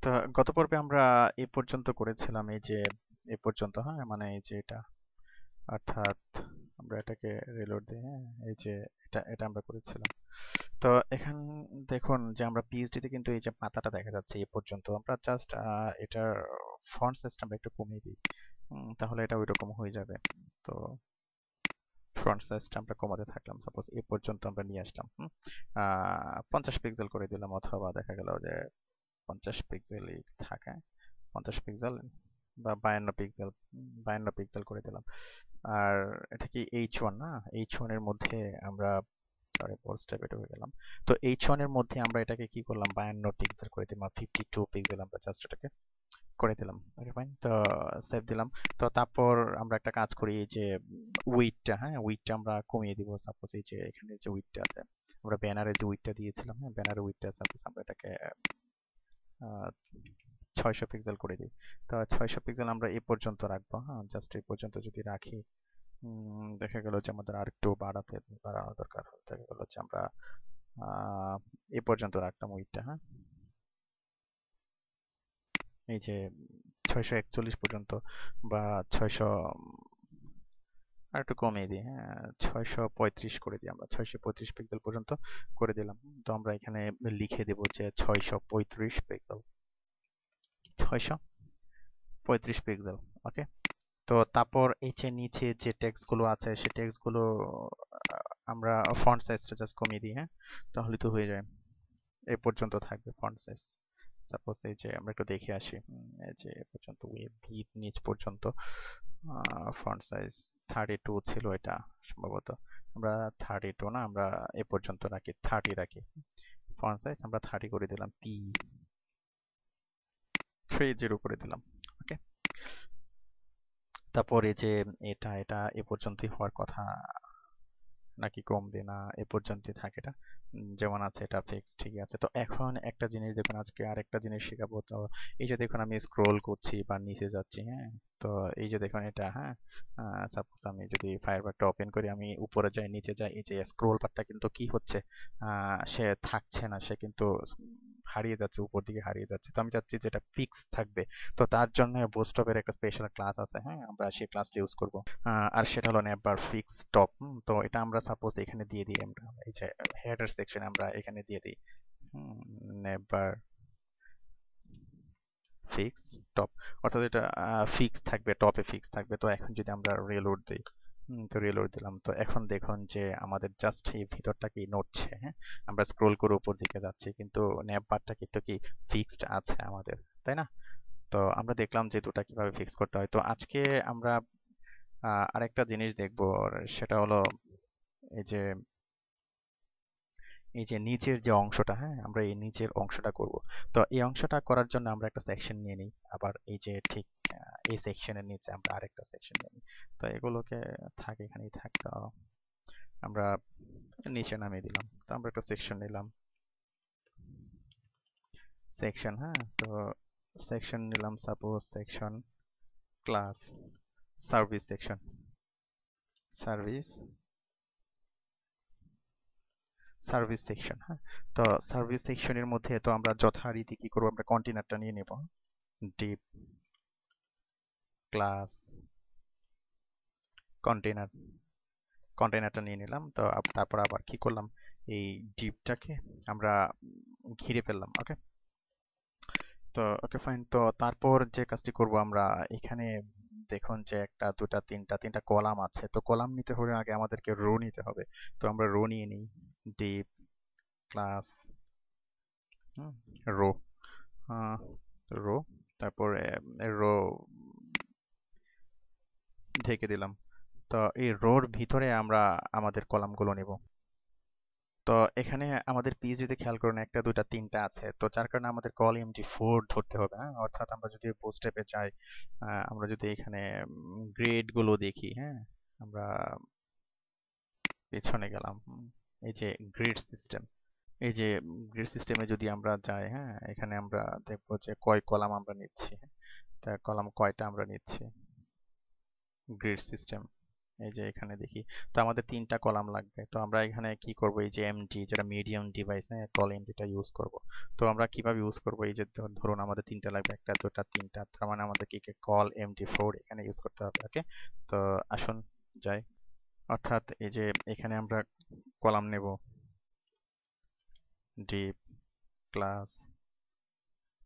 তো গত পর্বে আমরা এ পর্যন্ত করেছিলাম, এই যে এ পর্যন্ত, হ্যাঁ, মানে এই যে এটা, অর্থাৎ আমরা এটাকে রিলোড দিই, হ্যাঁ, এই যে এটা এটা আমরা করেছিলাম। তো এখান দেখুন যে আমরা পিএইচডি তে কিন্তু এই যে পাতাটা দেখা যাচ্ছে এ পর্যন্ত, আমরা জাস্ট এটার ফন্ট সাইজটা আমরা একটু কমিয়ে দিই। তাহলে এটা ওইরকম হয়ে যাবে। তো ফ্রন্ট সাইজটা আমরা কমাতে থাকলাম, সাপোজ এ পর্যন্ত আমরা নিয়ে আসলাম। 50 পিক্সেল করে দিলাম, অথবা দেখা গেল যে 50 পিক্সেলই থাকে, 50 পিক্সেল বা 52 পিক্সেল, 52 পিক্সেল করে দিলাম। আর এটা কি H1 না? H1 এর মধ্যে আমরা, সরি বোল্ড স্টেপ এটা হয়ে গেলাম। তো H1 এর মধ্যে আমরা এটাকে কি করলাম, 52 পিক্সেল করে দিলাম, 52 পিক্সেল আমরা জাস্ট এটাকে করে দিলাম। ওকে ফাইন, তো সেভ দিলাম। তো তারপর আমরা একটা কাজ করি, এই যে উইডটা, হ্যাঁ, উইডটা আমরা কমিয়ে দিব। সাপোজ এই যে এখানে যে উইডটা আছে, আমরা ব্যানারে যে উইডটা দিয়েছিলাম, হ্যাঁ, ব্যানারে উইডটা, সাপোজ আমরা এটাকে 600 পিক্সেল করে দিই। তো 600 পিক্সেল আমরা এ পর্যন্ত রাখবো, হ্যাঁ, জাস্ট এই পর্যন্ত যদি রাখি, দেখা গেল যে আমাদের আর একটু বাড়ানো দরকার। দেখা গেল যে আমরা আহ, এ পর্যন্ত রাখলাম উইডটা, হ্যাঁ, এই যে 641 পর্যন্ত, বা 600, আর একটু কমিয়ে দিই, হ্যাঁ, 635 করে দিই, আমরা 635 পিক্সেল পর্যন্ত করে দিলাম। তো আমরা এখানে লিখে দেব যে 635 পিক্সেল, 635 পিক্সেল। ওকে। তো তারপর এই যে নিচে যে টেক্সট গুলো আছে, সেই টেক্সট গুলো আমরা ফন্ট সাইজটা জাস্ট কমিয়ে দিই, হ্যাঁ, তাহলে তো হয়ে যায়। এ পর্যন্ত থাকবে ফন্ট সাইজ। সাপোজ এই যে আমরা একটু দেখে আসি, এই যে এ পর্যন্ত ভির নিচ পর্যন্ত ফন্ট সাইজ 32 ছিল এটা সম্ভবত। আমরা 32 না, আমরা এ পর্যন্ত রাখি, 30 রাখি। ফন্ট সাইজ আমরা 30 করে দিলাম, P30 করে দিলাম। ওকে। তারপর এই যে এটা এটা এ পর্যন্তই হওয়ার কথা, নাকি কমবে না এ পর্যন্তই থাকে এটা, যেমন আছে এটা ফিক্স, ঠিকই আছে। তো এখন একটা জিনিস দেখুন, আজকে আরেকটা জিনিস শেখাবো। তো এই যে দেখুন আমি স্ক্রোল করছি বা নিচে যাচ্ছি, হ্যাঁ, তো এই যে দেখুন এটা, হ্যাঁ, সাপোজ আমি যদি ফায়ারবারটা ওপেন করি, আমি উপরে যাই নিচে যাই, এই যে স্ক্রোল বারটা কিন্তু কি হচ্ছে, সে থাকছে না, সে কিন্তু হারিয়ে যাচ্ছে, উপর দিকে হারিয়ে যাচ্ছে। তো আমি চাচ্ছি যে এটা ফিক্স থাকবে। তো তার জন্য বুস্টঅ্যাপের একটা স্পেশাল ক্লাস আছে, হ্যাঁ, আমরা সেই ক্লাসটা ইউজ করব। আর সেটা হলো নেভার ফিক্স টপ। তো এটা আমরা সাপোজ এখানে দিয়ে দিই, আমরা এই যে হেডার সেকশনে আমরা এখানে দিয়ে দিই, নেভার ফিক্স টপ, অর্থাৎ এটা ফিক্স থাকবে, টপে ফিক্স থাকবে। তো এখন যদি আমরা রিলোড দিই, তো রিলোড দিলাম, তো এখন দেখুন যে আমাদের জাস্ট এই ভিতরটা কি নড়ছে, হ্যাঁ, আমরা স্ক্রোল করে উপর দিকে যাচ্ছি, কিন্তু ন্যাব বারটা কিন্তু কি ফিক্সড আছে আমাদের, তাই না? তো আমরা দেখলাম যে দুটা কিভাবে ফিক্স করতে হয়। তো আজকে আমরা আরেকটা জিনিস দেখবো, আর সেটা হলো এই যে নিচের যে অংশটা, হ্যাঁ, আমরা এই নিচের অংশটা করব। তো এই অংশটা করার জন্য আমরা একটা সেকশন নিয়ে নিই, আবার এই যে ঠিক এই সেকশনের নিচে আমরা আরেকটা সেকশন নিয়ে নিই। তো এগুলোকে থাক, এখানেই থাক। তো আমরা নিচে নামিয়ে দিলাম, তো আমরা একটা সেকশন নিলাম, সেকশন, হ্যাঁ, তো সেকশন নিলাম, suppose section class service section, service service section, হ্যাঁ। তো সার্ভিস সেকশনের মধ্যে তো আমরা যথারীতি কি করবো, আমরা কন্টেনারটা নিয়ে নেব, ডিপ ক্লাস কন্টেনার, কন্টেনারটা নিয়ে নিলাম। তো তারপর আবার কি করলাম, এই ডিপটাকে আমরা ঘিরে ফেললাম। ওকে। তো ওকে ফাইন, তো তারপর যে কাজটি করব আমরা, এখানে দেখুন যে একটা দুটা তিনটা কলাম আছে। তো কলাম নিতে হলে আগে আমাদেরকে রো নিতে হবে। তো আমরা রো নিয়ে নিই, ডিপ ক্লাস রো, রো, তারপর রো ঢেকে দিলাম। তো এই রোর ভিতরে আমরা আমাদের কলামগুলো নেব। তো এখানে আমাদের পিস যদি খেয়াল করুন, একটা দুইটা তিনটা আছে, তো যার কারণে আমাদের কলাম ফোর ধরতে হবে, হ্যাঁ, অর্থাৎ আমরা যদি বুটস্ট্র্যাপে যাই, আমরা যদি এখানে গ্রেড গুলো দেখি, হ্যাঁ, আমরা পেছনে গেলাম, এই যে গ্রিড সিস্টেম, এই যে গ্রিড সিস্টেমে যদি আমরা যাই, হ্যাঁ, এখানে আমরা দেখবো যে কয় কলাম আমরা নিচ্ছি, তা কলাম কয়টা আমরা নিচ্ছি, গ্রিড সিস্টেম। এই যে এখানে দেখি। তো আমাদের 3টা কলাম লাগবে। তো আমরা এখানে কি করব, এই যে এমডি যেটা মিডিয়াম ডিভাইস, হ্যাঁ, কল এমডিটা ইউজ করব। তো আমরা কিভাবে ইউজ করব, এই যে ধরুন আমাদের 3টা লাগবে, 1টা 2টা 3টা, তার মানে আমাদের কি কল এমডি4 এখানে ইউজ করতে হবে। ওকে, তো আসুন যাই। অর্থাৎ এই যে এখানে আমরা কলাম নেব ডিপ ক্লাস,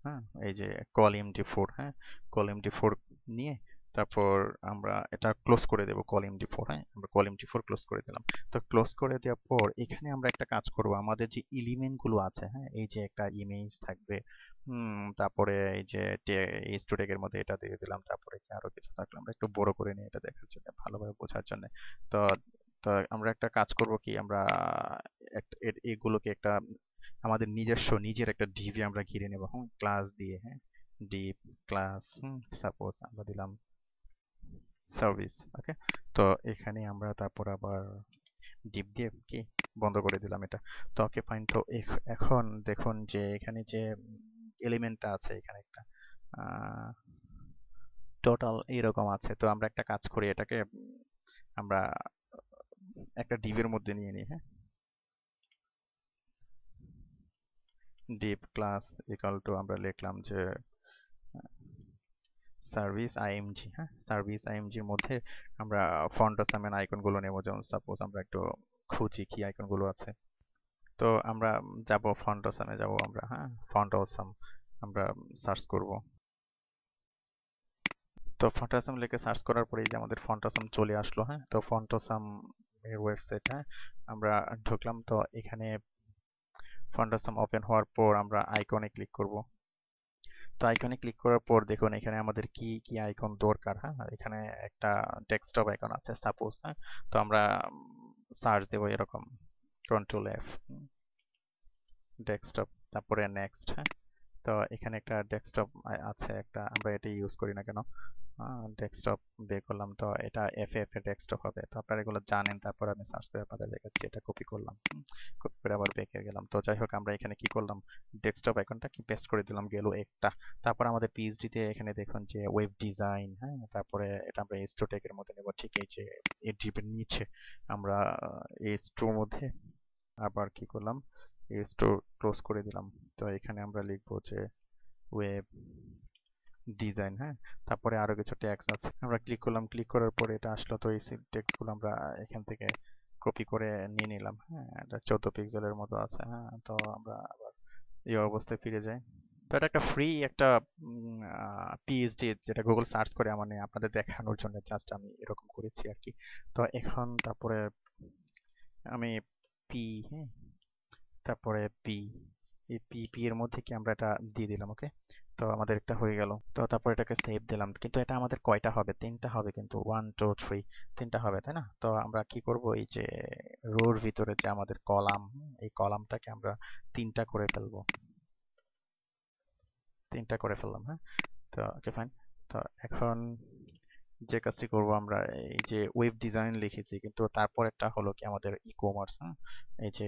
হ্যাঁ, এই যে কল এমডি4, হ্যাঁ, কল এমডি4 নিয়ে তারপর আমরা এটা ক্লোজ করে দেব কল এমডি4, হ্যাঁ, আমরা কল এমডি4 ক্লোজ করে দিলাম। তো ক্লোজ করে দেওয়ার পর এখানে আমরা একটা কাজ করব, আমাদের যে এলিমেন্ট গুলো আছে, হ্যাঁ, এই যে একটা ইমেজ থাকবে, তারপরে এই যে স্টুডেন্টের মধ্যে এটা দিয়ে দিলাম, তারপরে কি আরো কিছু থাকলে আমরা একটু বড় করে নিই এটা দেখার জন্য, ভালোভাবে বোঝার জন্য। তো তো আমরা একটা কাজ করব কি, আমরা এগুলোকে একটা আমাদের নিজের একটা ডিভি আমরা ঘিরে নেব, ক্লাস দিয়ে, হ্যাঁ, ডিপ ক্লাস, সাপোজ আমরা দিলাম সার্ভিস। ওকে, তো এখানে আমরা তারপর আবার ডিপ দিয়ে কি বন্ধ করে দিলাম এটা। তো ওকে ফাইন। তো এখন দেখুন যে এখানে যে এলিমেন্টটা আছে, এখানে একটা টোটাল এরকম আছে। তো আমরা একটা কাজ করি, এটাকে আমরা একটা ডিভের মধ্যে নিয়ে নিই, হ্যাঁ, ডিপ ক্লাস ইকুয়াল টু আমরা লিখলাম যে সার্ভিস আইএমজি, হ্যাঁ, সার্ভিস আইএমজির মধ্যে আমরা ফন্ট অসামের আইকন গুলো নেব। যেমন সাপোজ আমরা একটু খুঁজি কি আইকন গুলো আছে। তো আমরা যাব ফন্ট অসামে যাব আমরা, হ্যাঁ, ফন্ট অসাম আমরা সার্চ করব। তো ফন্ট অসাম লিখে সার্চ করার পরে যে আমাদের ফন্ট অসাম চলে আসলো, হ্যাঁ। তো ফন্ট অসাম এর ওয়েবসাইট, হ্যাঁ, আমরা ঢুকলাম। তো এখানে ফন্ট অসাম ওপেন হওয়ার পর আমরা আইকনে ক্লিক করব। তো আইকনে ক্লিক করার পর দেখুন এখানে আমাদের কি কি আইকন দরকার, হ্যাঁ, এখানে একটা ডেস্কটপ আইকন আছে সাপোজ, হ্যাঁ। তো আমরা সার্চ দেবো এরকম কন্ট্রোল এফ, ডেস্কটপ, তারপরে নেক্সট, হ্যাঁ। তো এখানে একটা ডেস্কটপ আছে একটা, আমরা এটা ইউজ করি না কেন, ডেস্কটপ বের করলাম। তো এটা এফ এফ এর ডেস্কটপ হবে, তো আপনারা এগুলো জানেন। তারপর আমি সার্চ করে আপনাদের দেখাচ্ছি। এটা কপি করলাম, কপি করে আবার ব্যাকে গেলাম। তো যাই হোক আমরা এখানে কি করলাম, ডেস্কটপ আইকনটা কি পেস্ট করে দিলাম, গেল একটা। তারপর আমাদের পিএইচডি তে এখানে দেখুন যে ওয়েব ডিজাইন, হ্যাঁ, তারপরে এটা আমরা এস টু ট্যাগের মধ্যে নেব। ঠিক এই যে এই ডিপের নিচে আমরা এস টুর মধ্যে আবার কি করলাম, এস টু ক্লোজ করে দিলাম। তো এখানে আমরা লিখবো যে ওয়েব ডিজাইন, হ্যাঁ। তারপরে আরো কিছু ট্যাগস আছে, আমরা ক্লিক করলাম, ক্লিক করার পরে এটা আসলো। তো এই ট্যাগস গুলো আমরা এখান থেকে কপি করে নিয়ে নিলাম, হ্যাঁ। এটা 14 পিক্সেলের মতো আছে, হ্যাঁ। তো আমরা আবার এই অবস্থায় ফিরে যাই। তো এটা একটা ফ্রি একটা পিএইচডি যেটা গুগল সার্চ করে আমার নেই, আপনাদের দেখানোর জন্য জাস্ট আমি এরকম করেছি আর কি। তো এখন তারপরে আমি পি, হ্যাঁ, তারপরে পি, এই পি এর মধ্যে কি আমরা এটা দিয়ে দিলাম। ওকে, তো আমাদের একটা হয়ে গেল। তো তারপর এটাকে সেভ দিলাম। কিন্তু এটা আমাদের কয়টা হবে, 3টা হবে কিন্তু, 1 2 3, 3টা হবে, তাই না? তো আমরা কি করব, এই যে রোর ভিতরে যে আমাদের কলাম, এই কলামটাকে আমরা 3টা করে ফেলবো, 3টা করে ফেললাম, হ্যাঁ। তো ওকে ফাইন। তো এখন যে কাজটি করব, আমরা এই যে ওয়েব ডিজাইন লিখেছি কিন্তু তারপর একটা হলো কি আমাদের ই কমার্স, হ্যাঁ। এই যে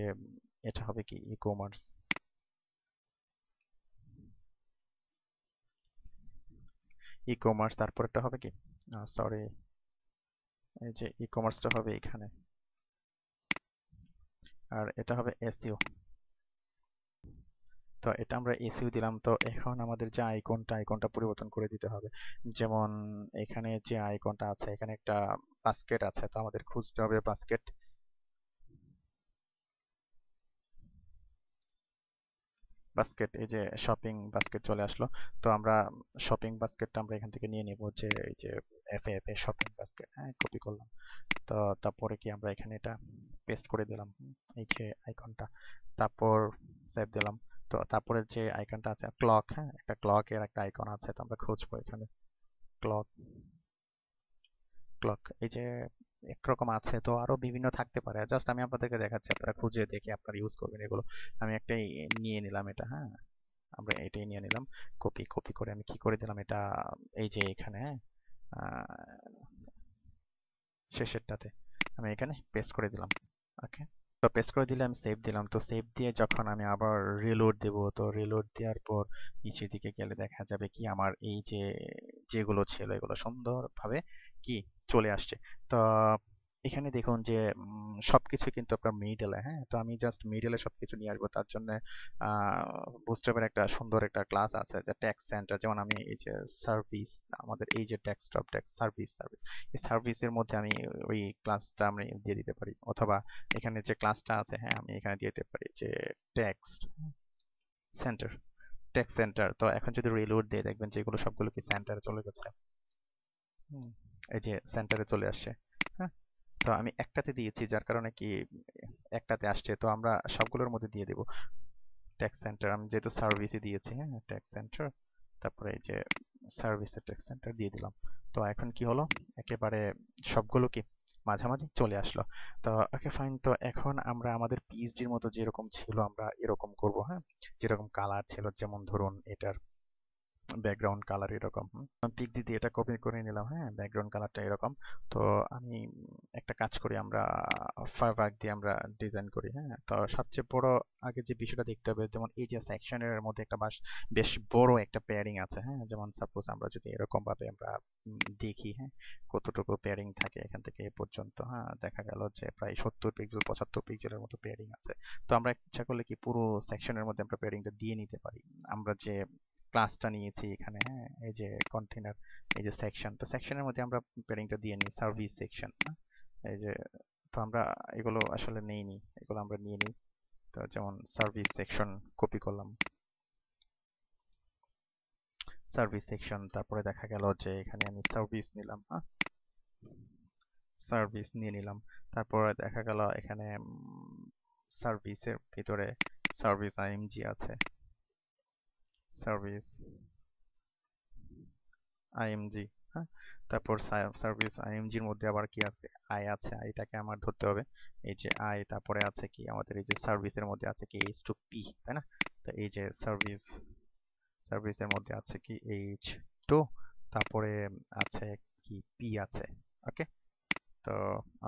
এটা হবে কি ই কমার্স, ই কমার্স, তারপর একটা হবে কি, সরি, এই যে ই কমার্সটা হবে এখানে, আর এটা হবে এসইও। তো এটা আমরা এসইও দিলাম। তো এখন আমাদের যে আইকনটা পরিবর্তন করে দিতে হবে। যেমন এখানে যে আইকনটা আছে, এখানে একটা বাস্কেট আছে, তো আমাদের খুঁজতে হবে বাস্কেট, বাস্কেট, এই যে শপিং বাস্কেট চলে আসলো। তো আমরা শপিং বাস্কেটটা আমরা এখান থেকে নিয়ে নিব, যে এই যে এফ এফ এ শপিং বাস্কেট, হ্যাঁ, কপি করলাম। তো তারপরে কি আমরা এখানে এটা পেস্ট করে দিলাম, এই যে আইকনটা, তারপর সেভ দিলাম। তো তারপরে যে আইকনটা আছে ক্লক, হ্যাঁ, একটা ক্লকের একটা আইকন আছে, তো আমরা খুঁজবো এখানে ক্লক, ক্লক এই যে একরকম আছে, তো আরো বিভিন্ন থাকতে পারে, জাস্ট আমি আপনাদেরকে দেখাচ্ছি, আপনারা খুঁজে দেখে আপনারা ইউজ করবেন এগুলো। আমি একটাই নিয়ে নিলাম এটা, হ্যাঁ, আমরা এটাই নিয়ে নিলাম। কপি কপি করে আমি কি করে দিলাম এটা, এই যে এখানে, হ্যাঁ, শেষেরটাতে আমি এখানে পেস্ট করে দিলাম। ওকে, তো পেস্ট করে দিলে আমি সেভ দিলাম। তো সেভ দিয়ে যখন আমি আবার রিলোড দেব, তো রিলোড দেওয়ার পর নিচের দিকে গেলে দেখা যাবে কি আমার এই যে যেগুলো ছিল এগুলো সুন্দরভাবে কি চলে আসছে। তো এখানে দেখুন যে সবকিছু কিন্তু আপনার মিডলে, হ্যাঁ, তো আমি জাস্ট মিডলে সবকিছু নিয়ে আসবো তার জন্য বুটস্ট্র্যাপের একটা সুন্দর একটা ক্লাস আছে যে ট্যাক্স সেন্টার। যেমন আমি এই যে সার্ভিস, আমাদের এই যে ডেস্কটপ ট্যাক্স সার্ভিস সার্ভিস, এই সার্ভিসের মধ্যে আমি ওই ক্লাসটা আমি দিয়ে দিতে পারি, অথবা এখানে যে ক্লাসটা আছে, হ্যাঁ, আমি এখানে দিয়ে দিতে পারি যে ট্যাক্স সেন্টার, ট্যাক্স সেন্টার। তো এখন যদি রিলোড দিয়ে দেখবেন যে এগুলো সবগুলো কি সেন্টারে চলে গেছে। হুম, এই যে সেন্টারে চলে আসছে। হ্যাঁ, তো আমি একটাতে দিয়েছি যার কারণে কি একটাতে আসছে, তো আমরা সবগুলোর মধ্যে দিয়ে দেব ট্যাক্স সেন্টার। আমি যেহেতু সার্ভিসে দিয়েছি, হ্যাঁ, ট্যাক্স সেন্টার, তারপরে এই যে সার্ভিসের ট্যাক্স সেন্টার দিয়ে দিলাম। তো এখন কি হলো, একেবারে সবগুলো কি মাঝামাঝি চলে আসলো। তো ওকে ফাইন, তো এখন আমরা আমাদের পিএইচডির মতো যেরকম ছিল আমরা এরকম করব, হ্যাঁ, যেরকম কালার ছিল, যেমন ধরুন এটার ব্যাকগ্রাউন্ড কালার এরকম। পিক্সি দিয়ে এটা কপি করে নিলাম, হ্যাঁ, ব্যাকগ্রাউন্ড কালারটা এরকম। তো আমি একটা কাজ করি, আমরা ফাইবাক দিয়ে আমরা ডিজাইন করি, হ্যাঁ। তো সবচেয়ে বড় আগে যে বিষয়টা দেখতে হবে, যেমন এই যে সেকশনের মধ্যে একটা বেশ বড় একটা প্যাডিং আছে, হ্যাঁ, যেমন সাপোজ আমরা যদি এরকম ভাবে আমরা দেখি, হ্যাঁ, কতটুকু প্যাডিং থাকে এখান থেকে এ পর্যন্ত, হ্যাঁ, দেখা গেল যে প্রায় 70 পিক্সেল 75 পিক্সেলের মতো প্যাডিং আছে। তো আমরা ইচ্ছা করলে কি পুরো সেকশনের মধ্যে আমরা প্যাডিংটা দিয়ে নিতে পারি। আমরা যে ক্লাসটা নিয়েছি এখানে, হ্যাঁ, এই যে কন্টেনার, এই যে সেকশন, তো সেকশনের মধ্যে আমরা প্যাডিংটা দিয়ে নিই সার্ভিস সেকশন, এই যে। তো আমরা এগুলো আসলে নেইনি, এগুলো আমরা নিয়ে নিই। তো যেমন সার্ভিস সেকশন কপি করলাম, সার্ভিস সেকশন, তারপরে দেখা গেল যে এখানে আমি সার্ভিস নিলাম, হ্যাঁ, সার্ভিস নিয়ে নিলাম। তারপরে দেখা গেল এখানে সার্ভিসের ভিতরে সার্ভিস আইএমজি আছে, সার্ভিস আইএমজি, হ্যাঁ। তারপর সার্ভিস আইএমজির মধ্যে আবার কি আছে, আই আছে, আইটাকে আমার ধরতে হবে। এই যে আই, তারপরে আছে কি আমাদের এই যে সার্ভিসের মধ্যে আছে কি এইচ টু পি, তাই না? তো এই যে সার্ভিসের মধ্যে আছে কি এইচ টু, তারপরে আছে কি পি আছে। ওকে, তো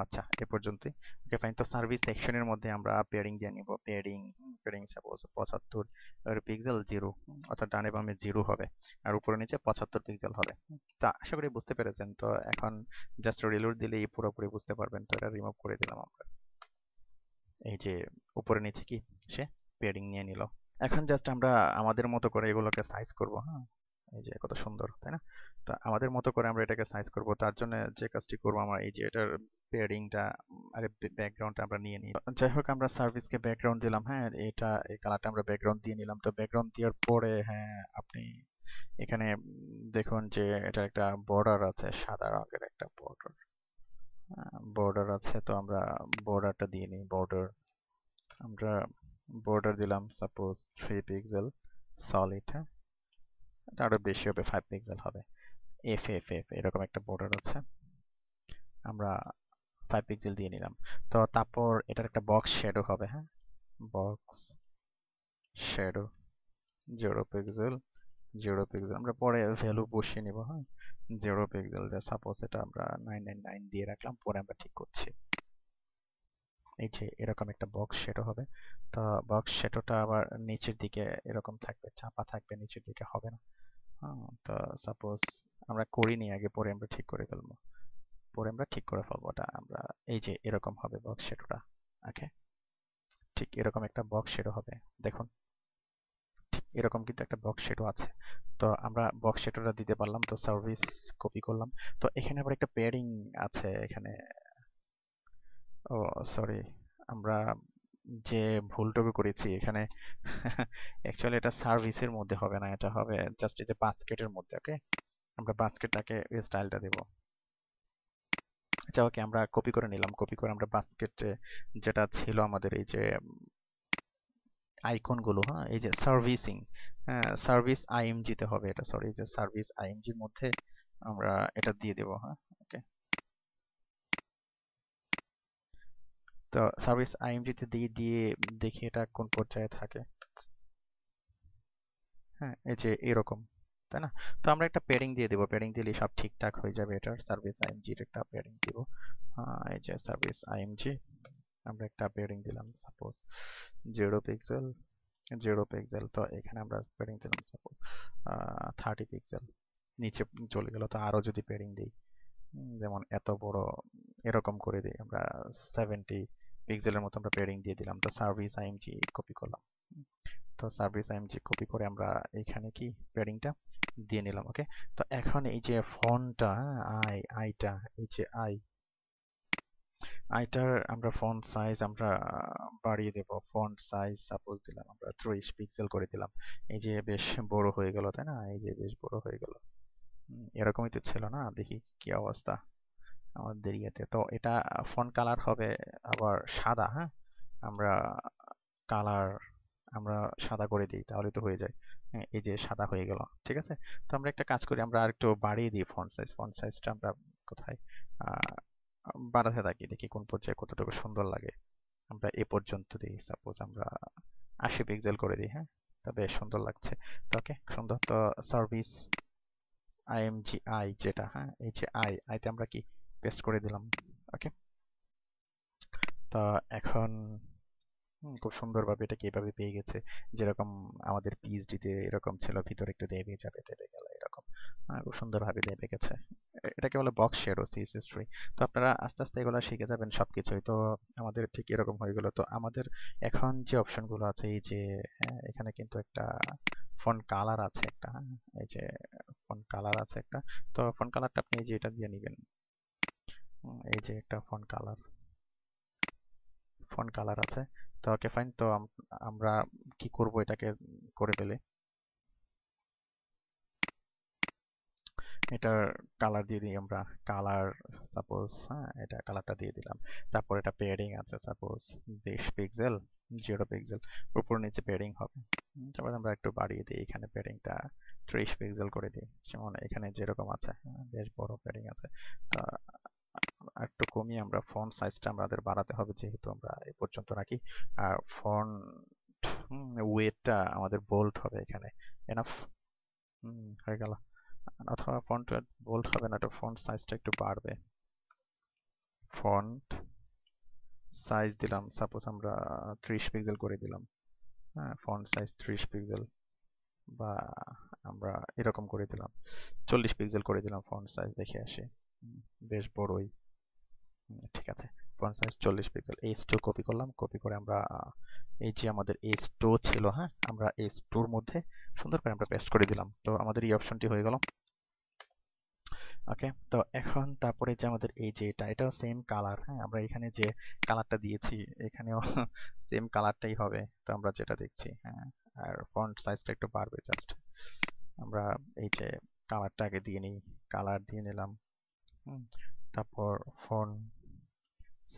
আচ্ছা এ পর্যন্তই। ওকে ফাইন, তো সার্ভিস সেকশনের মধ্যে আমরা পেয়ারিং দিয়ে নিব, পেয়ারিং পেয়ারিং সাপোজ 75 পিক্সেল 0, অর্থাৎ ডানে বামে 0 হবে, আর উপরে নিচে 75 পিক্সেল হবে। তা আশা করি বুঝতে পেরেছেন। তো এখন জাস্ট রিলোড দিলেই পুরোপুরি বুঝতে পারবেন। তো এটা রিমুভ করে দিলাম আমরা। এই যে উপরে নিচে কি সে পেয়ারিং নিয়ে নিল। এখন জাস্ট আমরা আমাদের মতো করে এগুলোকে সাইজ করব, হ্যাঁ, এই যে কত সুন্দর, তাই না? তো আমাদের মতো করে আমরা এটাকে সাইজ করব, তার জন্য যে কাজটি করব আমরা এই যে এটার পেয়ারিংটা, আরে ব্যাকগ্রাউন্ডটা আমরা নিয়ে নিই। যাই হোক, আমরা সার্ভিসকে ব্যাকগ্রাউন্ড দিলাম, হ্যাঁ, এটা এই কালারটা আমরা ব্যাকগ্রাউন্ড দিয়ে নিলাম। তো ব্যাকগ্রাউন্ড দেওয়ার পরে, হ্যাঁ, আপনি এখানে দেখুন যে এটা একটা বর্ডার আছে, সাদা রঙের একটা বর্ডার, বর্ডার আছে। তো আমরা বর্ডারটা দিয়ে নিই, বর্ডার আমরা বর্ডার দিলাম সাপোজ 3 পিক্সেল সলিড, হ্যাঁ, এটা আরো বেশি হবে, 5 পিক্সেল হবে। এফ এফ এফ এরকম একটা বর্ডার আছে, আমরা 5 পিক্সেল দিয়ে নিলাম। তো তারপর এটার একটা বক্স শ্যাডো হবে, হ্যাঁ, বক্স শ্যাডো 0 পিক্সেল 0 পিক্সেল, আমরা পরে ভ্যালু বসিয়ে নিব, হ্যাঁ, 0 পিক্সেল, সাপোজ এটা আমরা 999 দিয়ে রাখলাম, পরে আমরা ঠিক করছি। এই যে এরকম একটা বক্স শ্যাডো হবে। তো বক্স শ্যাডোটা আবার নিচের দিকে এরকম থাকবে, চাপা থাকবে, নিচের দিকে হবে না। তো সাপোজ আমরা করিনি আগে, পরে আমরা ঠিক করে ফেলবো, পরে আমরা ঠিক করে ফেলবো ওটা আমরা। এই যে এরকম হবে বক্স শ্যাডোটা। ওকে, ঠিক এরকম একটা বক্স শ্যাডো হবে, দেখুন ঠিক এরকম কিন্তু একটা বক্স শ্যাডো আছে। তো আমরা বক্স শ্যাডোটা দিতে পারলাম। তো সার্ভিস কপি করলাম। তো এখানে আবার একটা পেয়ারিং আছে এখানে, ও সরি, আমরা যে ভুলটুকু করেছি এখানে অ্যাকচুয়ালি এটা সার্ভিসের মধ্যে হবে না, এটা হবে জাস্ট এই যে বাস্কেটের মধ্যে। ওকে, আমরা বাস্কেটটাকে এই স্টাইলটা দেব। আচ্ছা ওকে, আমরা কপি করে নিলাম, কপি করে আমরা বাস্কেটে যেটা ছিল আমাদের এই যে আইকন গুলো, হ্যাঁ, এই যে সার্ভিসিং, হ্যাঁ, সার্ভিস আইএমজি তে হবে এটা, সরি, এই যে সার্ভিস আইএমজির মধ্যে আমরা এটা দিয়ে দেব, হ্যাঁ। ওকে, তো সার্ভিস আইএমজি তে দিয়ে দিয়ে দেখি এটা কোন পর্যায়ে থাকে। হ্যাঁ, এই যে এরকম, তাই না? তো আমরা একটা প্যাডিং দিয়ে দেবো, প্যাডিং দিলে সব ঠিকঠাক হয়ে যাবে। এটার সার্ভিস আইএমজির একটা প্যাডিং দিব। এই যে সার্ভিস আইএমজি, আমরা একটা প্যাডিং দিলাম সাপোজ 0 পিক্সেল 0 পিক্সেল। তো এখানে আমরা প্যাডিং দিলাম সাপোজ 30 পিক্সেল। নিচে চলে গেল, তো আরো যদি প্যাডিং দিই, যেমন এত বড় এরকম করে দিই আমরা 70 পিক্সেলের মতো আমরা প্যাডিং দিয়ে দিলাম। তো সার্ভিস আইএমজি কপি করলাম। তো সার্ভিস আইএমজি কপি করে আমরা এখানে কি প্যাডিংটা দিয়ে নিলাম। ওকে, তো এখন এই যে ফন্টটা, আইটা, এই যে আইটার আমরা ফন্ট সাইজ আমরা বাড়িয়ে দেব। ফন্ট সাইজ সাপোজ দিলাম আমরা 30 পিক্সেল করে দিলাম। এই যে বেশ বড় হয়ে গেল, তাই না? এই যে বেশ বড় হয়ে গেল। এরকমই তো ছিল না? দেখি কি অবস্থা আমাদের ইয়েতে। তো এটা ফন্ট কালার হবে আবার সাদা, হ্যাঁ? আমরা কালার আমরা সাদা করে দিই, তাহলে তো হয়ে যায়। হ্যাঁ, এই যে সাদা হয়ে গেল। ঠিক আছে, তো আমরা একটা কাজ করি, আমরা আরেকটু বাড়িয়ে দিই ফন্ট সাইজ। ফন্ট সাইজটা আমরা কোথায় বাড়াতে থাকি, দেখি কোন পর্যায়ে কতটুকু সুন্দর লাগে। আমরা এ পর্যন্ত দিই, সাপোজ আমরা 80 পিক্সেল করে দিই। হ্যাঁ, তা বেশ সুন্দর লাগছে। তো ওকে, সুন্দর। তো সার্ভিস আইএমজি যেটা, হ্যাঁ, এই যে আইতে আমরা কি পেস্ট করে দিলাম। ওকে, তো এখন খুব সুন্দরভাবে এটাকে এভাবে পেয়ে গেছে, যেরকম আমাদের পিএইচডি তে এরকম ছিল, ভিতরে একটু দেবে যাবে দেবে গেল এরকম। খুব সুন্দরভাবে দেবে গেছে। এটাকে বলে বক্স শেডো সিএসএস3। তো আপনারা আস্তে আস্তে এগুলো শিখে যাবেন সবকিছুই। তো আমাদের ঠিক এরকম হয়ে গেল। তো আমাদের এখন যে অপশনগুলো আছে, এই যে এখানে কিন্তু একটা ফন্ট কালার আছে একটা, হ্যাঁ, এই যে ফন্ট কালার আছে একটা। তো ফন্ট কালারটা আপনি এই যে এটা দিয়ে নেবেন। এই যে একটা ফন্ট কালার আছে। তো ওকে, ফাইন। তো আমরা কি করব, এটাকে করে ফেলে এটার কালার দিয়ে দিই আমরা। কালার সাপোজ, হ্যাঁ, এটা কালারটা দিয়ে দিলাম। তারপর এটা প্যাডিং আছে সাপোজ 20 পিক্সেল, 0 পিক্সেল, উপর নিচে প্যাডিং হবে। তারপর আমরা একটু বাড়িয়ে দিই, এখানে প্যাডিংটা 30 পিক্সেল করে দিই, যেমন এখানে যেরকম আছে। বেশ বড় প্যাডিং আছে। তা একটু কমিয়ে আমরা ফন্ট সাইজটা আমাদের বাড়াতে হবে, যেহেতু আমরা এই পর্যন্ত রাখি। আর ফন্ট ওয়েটটা আমাদের বোল্ড হবে এখানে। এনাফ হয়ে গেল। অথবা ফন্ট বোল্ড হবে না, এটা ফন্ট সাইজটা একটু বাড়বে। ফন্ট সাইজ দিলাম সাপোজ আমরা 30 পিক্সেল করে দিলাম। হ্যাঁ, ফন্ট সাইজ 30 পিক্সেল, বা আমরা এরকম করে দিলাম 40 পিক্সেল করে দিলাম ফন্ট সাইজ। দেখে আসি, বেশ বড়ই। ঠিক আছে, font size 40 pixel. H2 copy করলাম, কপি করে আমরা এই যে আমাদের H2 ছিল, হ্যাঁ, আমরা H2 এর মধ্যে সুন্দর করে আমরা পেস্ট করে দিলাম। তো আমাদের এই অপশনটি হয়ে গেল। ওকে, তো এখন তারপরে যে আমাদের এই যে এটাও সেম কালার। হ্যাঁ, আমরা এখানে যে কালারটা দিয়েছি এখানেও সেম কালারটাই হবে। তো আমরা যেটা দেখছি, হ্যাঁ, আর ফন্ট সাইজটা একটু বাড়বে জাস্ট। আমরা এই যে কালারটা আগে দিয়ে নিই, কালার দিয়ে নিলাম। তারপর ফন্ট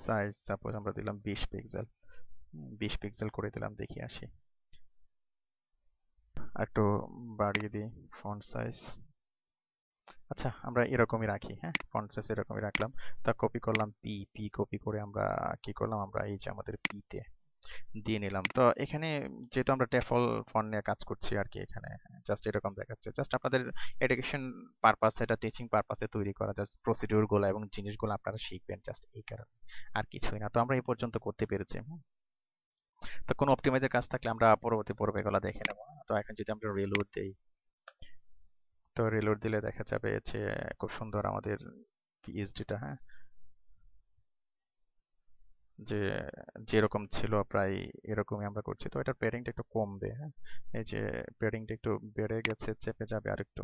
সাইজ সাপোজ আমরা দিলাম 20 পিক্সেল, 20 পিক্সেল করে দিলাম। দেখি আসি, একটু বাড়িয়ে দিই ফন্ট সাইজ। আচ্ছা, আমরা এরকমই রাখি। হ্যাঁ, ফন্ট সাইজ এরকমই রাখলাম। তা কপি করলাম, পি কপি করে আমরা কি করলাম, আমরা এই যে আমাদের পি তে দিয়ে নিলাম। তো এখানে যেহেতু আমরা টেফল ফন্ট নিয়ে কাজ করছি আর কি, এখানে জাস্ট এরকম দেখাচ্ছে। জাস্ট আপনাদের এডুকেশন পারপাস, এটা টিচিং পারপাসে তৈরি করা, জাস্ট প্রসিডিউর গুলো এবং জিনিসগুলো আপনারা শিখবেন, জাস্ট এই কারণে, আর কিছুই না। তো আমরা এই পর্যন্ত করতে পেরেছি। তো কোনো অপটিমাইজের কাজ থাকলে আমরা পরবর্তী পর্বে এগুলো দেখে নেব। তো এখন যদি আমরা রিলোড দেই, তো রিলোড দিলে দেখা যাবে যে খুব সুন্দর আমাদের পিএইচডিটা, হ্যাঁ, যে যেরকম ছিল প্রায় এরকমই আমরা করছি। তো এটার প্যাডিংটা একটু কমবে। হ্যাঁ, এই যে প্যাডিংটা একটু বেড়ে গেছে, চেপে যাবে আরেকটু।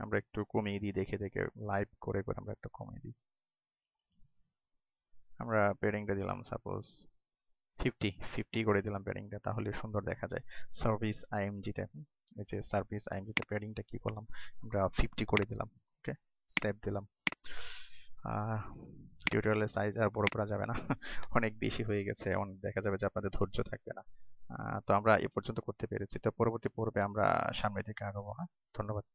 আমরা একটু কমিয়ে দিই, দেখে দেখে লাইভ করে করে আমরা একটু কমিয়ে দিই। আমরা প্যাডিংটা দিলাম সাপোজ 50 করে দিলাম প্যাডিংটা, তাহলে সুন্দর দেখা যায়। সার্ভিস আইএমজি তে, এই যে সার্ভিস আইএমজি তে প্যাডিংটা কি করলাম, আমরা 50 করে দিলাম। ওকে, সেভ দিলাম। টিউটোরিয়ালের সাইজ আর বড় করা যাবে না, অনেক বেশি হয়ে গেছে, দেখা যাবে যে আপনাদের ধৈর্য থাকবে না। তো আমরা এ পর্যন্ত করতে পেরেছি। তো পরবর্তী পর্বে আমরা সামনের দিকে আগাবো। হ্যাঁ, ধন্যবাদ।